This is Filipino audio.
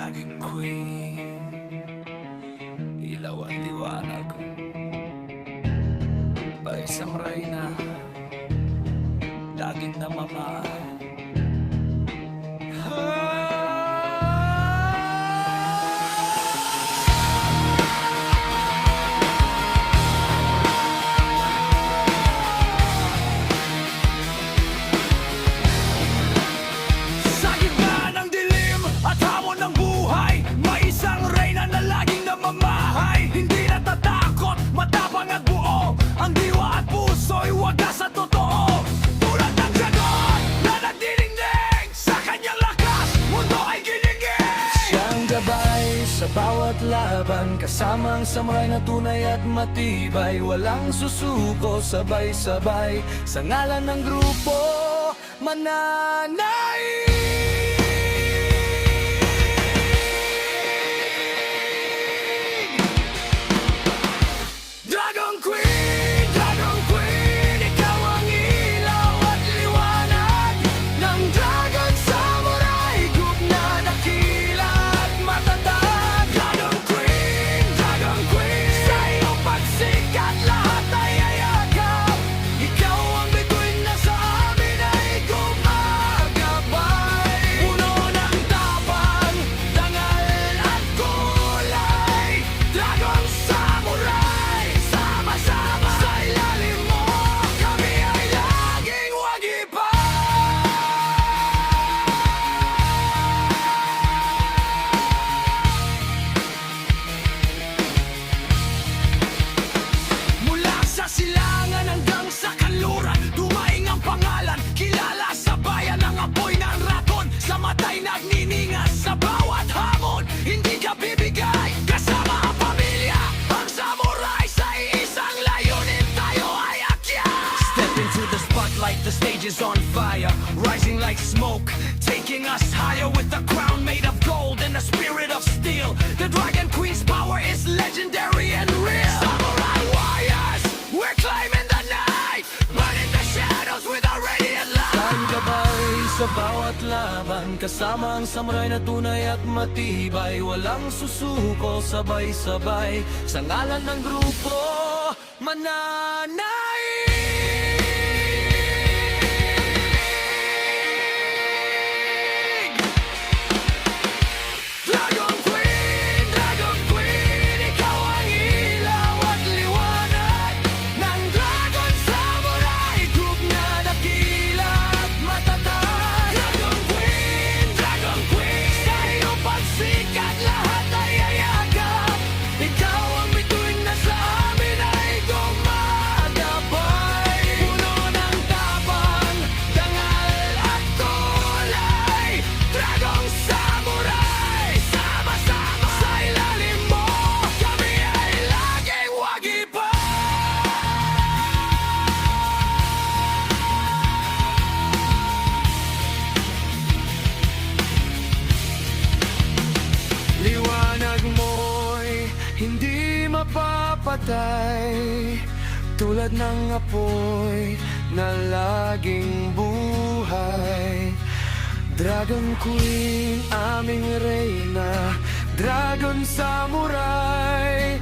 Dragon Queen, ilaw at liwanag, by isang reyna, laging namamahal. Sa bawat laban, kasamang samurai na tunay at matibay. Walang susuko, sabay-sabay, sa ngalan ng grupo, mananaig. Dragon Queen, Dragon Queen, ikaw ang ilaw at liwanag ng Dragon Samurai Group na dakila at matatag. Nagniningas sa bawat hamon, hindi ka bibigay, kasama ang pamilya, ang samurai sa iisang layunin, tayo ay akyat. Step into the spotlight, the stage is on fire, rising like smoke, taking us higher with the crown made of gold and a spirit of steel. The Dragon Queen's power is legendary and real. Samurai warriors, we're climbing the night, burning the shadows with our radiant light. Sa bawat laban, kasama ang samurai na tunay at matibay. Walang susuko, sabay-sabay, sa ngalan ng grupo, mananaig. Dragon Queen, Dragon Queen, ikaw ang ilaw at liwanag ng Dragon Samurai Group na dakila at matatag. Sikat lahat ay ayagap, ikaw ang bituin na sa amin ay gumagabay. Puno ng tapang, dangal at kulay, Dragon Samurai, sama-sama sa ilalim mo, kami ay laging wagipay. Liwanag mo'y hindi mapapatay, tulad ng apoy na laging buhay. Dragon Queen, aming reyna, Dragon Samurai,